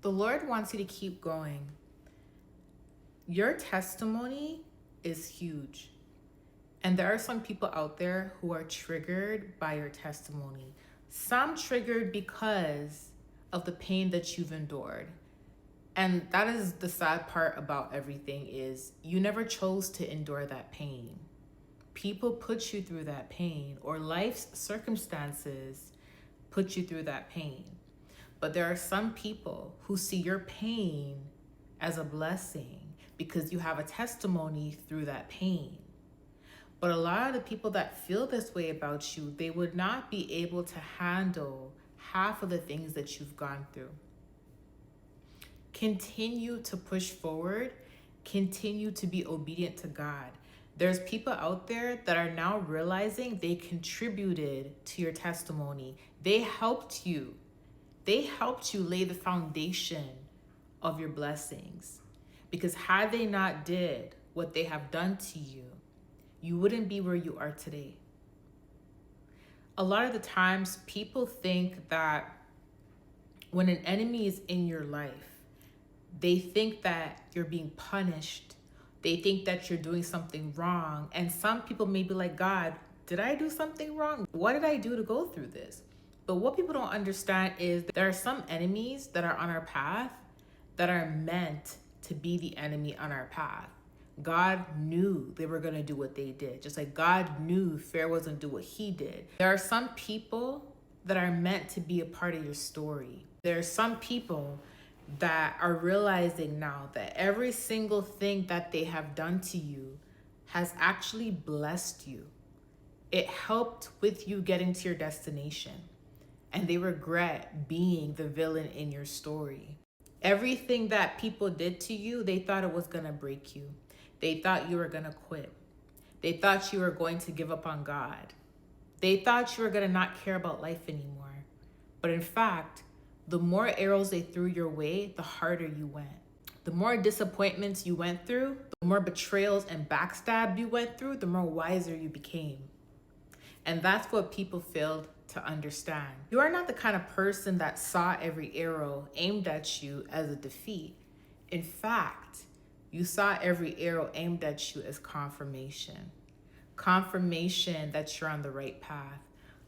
The Lord wants you to keep going. Your testimony is huge. And there are some people out there who are triggered by your testimony. Some triggered because of the pain that you've endured. And that is the sad part about everything, is you never chose to endure that pain. People put you through that pain, or life's circumstances put you through that pain. But there are some people who see your pain as a blessing because you have a testimony through that pain. But a lot of the people that feel this way about you, they would not be able to handle half of the things that you've gone through. Continue to push forward. Continue to be obedient to God. There's people out there that are now realizing they contributed to your testimony. They helped you. They helped you lay the foundation of your blessings. Because had they not did what they have done to you, you wouldn't be where you are today. A lot of the times people think that when an enemy is in your life, they think that you're being punished. They think that you're doing something wrong. And some people may be like, God, did I do something wrong? What did I do to go through this? But what people don't understand is there are some enemies that are on our path that are meant to be the enemy on our path. God knew they were going to do what they did. Just like God knew Pharaoh wasn't do what he did. There are some people that are meant to be a part of your story. There are some people that are realizing now that every single thing that they have done to you has actually blessed you. It helped with you getting to your destination. And they regret being the villain in your story. Everything that people did to you, they thought it was going to break you. They thought you were going to quit. They thought you were going to give up on God. They thought you were going to not care about life anymore. But in fact, the more arrows they threw your way, the harder you went. The more disappointments you went through, the more betrayals and backstab you went through, the more wiser you became. And that's what people failed to understand. You are not the kind of person that saw every arrow aimed at you as a defeat. In fact, you saw every arrow aimed at you as confirmation. Confirmation that you're on the right path.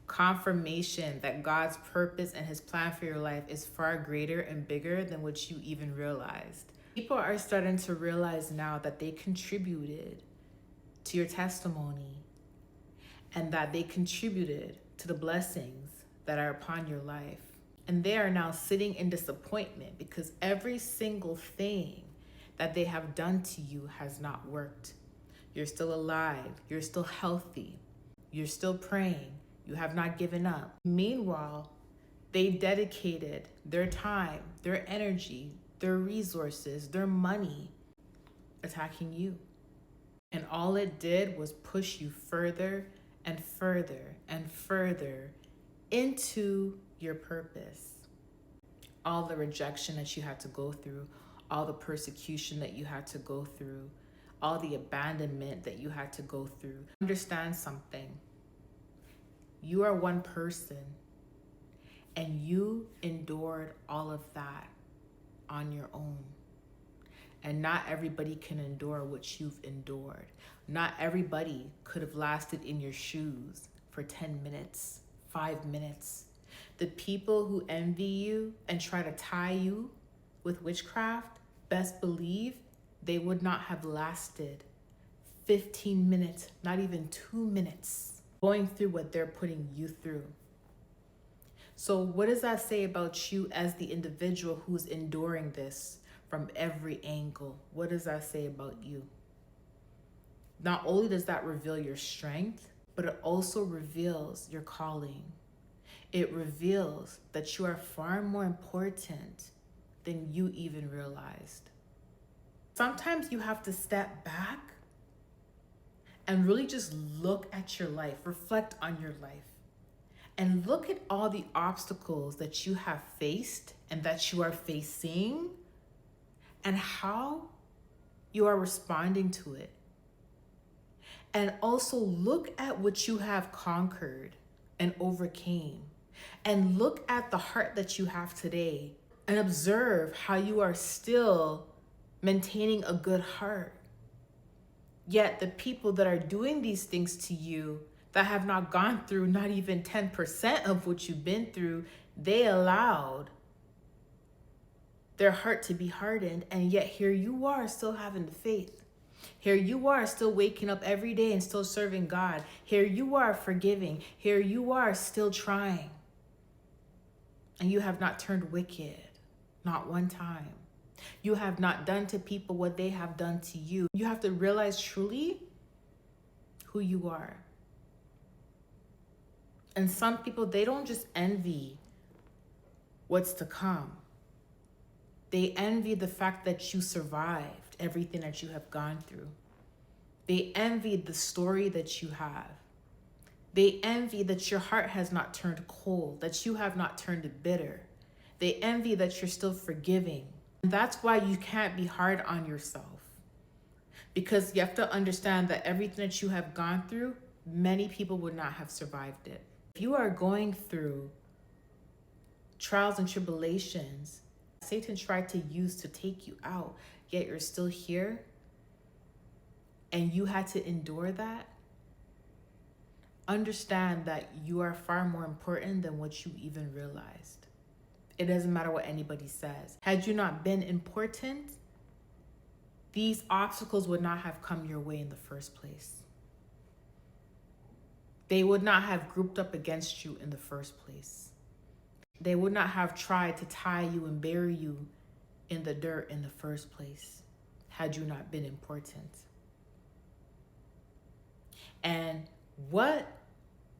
Confirmation that God's purpose and his plan for your life is far greater and bigger than what you even realized. People are starting to realize now that they contributed to your testimony and that they contributed to the blessings that are upon your life. And they are now sitting in disappointment because every single thing that they have done to you has not worked. You're still alive. You're still healthy. You're still praying. You have not given up. Meanwhile, they dedicated their time, their energy, their resources, their money attacking you. And all it did was push you further and further and further into your purpose. All the rejection that you had to go through, all the persecution that you had to go through, all the abandonment that you had to go through. Understand something. You are one person, and you endured all of that on your own. And not everybody can endure what you've endured. Not everybody could have lasted in your shoes for 10 minutes, 5 minutes. The people who envy you and try to tie you with witchcraft, best believe they would not have lasted 15 minutes, not even 2 minutes, going through what they're putting you through. So what does that say about you as the individual who's enduring this from every angle? What does that say about you? Not only does that reveal your strength, but it also reveals your calling. It reveals that you are far more important than you even realized. Sometimes you have to step back and really just look at your life, reflect on your life, and look at all the obstacles that you have faced and that you are facing and how you are responding to it. And also look at what you have conquered and overcame. And look at the heart that you have today and observe how you are still maintaining a good heart. Yet the people that are doing these things to you, that have not gone through not even 10% of what you've been through, they allowed their heart to be hardened. And yet here you are still having the faith. Here you are still waking up every day and still serving God. Here you are forgiving. Here you are still trying. And you have not turned wicked, not one time. You have not done to people what they have done to you. You have to realize truly who you are. And some people, they don't just envy what's to come. They envy the fact that you survived everything that you have gone through. They envy the story that you have. They envy that your heart has not turned cold, that you have not turned bitter. They envy that you're still forgiving. And that's why you can't be hard on yourself. Because you have to understand that everything that you have gone through, many people would not have survived it. If you are going through trials and tribulations, Satan tried to use to take you out, yet you're still here, and you had to endure that, understand that you are far more important than what you even realized. It doesn't matter what anybody says. Had you not been important, these obstacles would not have come your way in the first place. They would not have grouped up against you in the first place. They would not have tried to tie you and bury you in the dirt in the first place, had you not been important. And what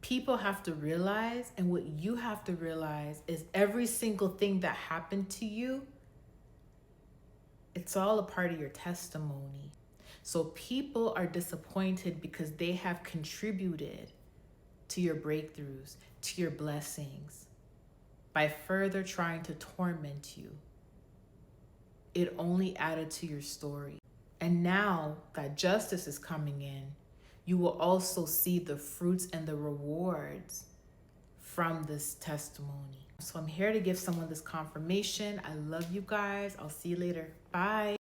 people have to realize, and what you have to realize, is every single thing that happened to you, it's all a part of your testimony. So people are disappointed because they have contributed to your breakthroughs, to your blessings, by further trying to torment you. It only added to your story. And now that justice is coming in, you will also see the fruits and the rewards from this testimony. So I'm here to give someone this confirmation. I love you guys. I'll see you later. Bye.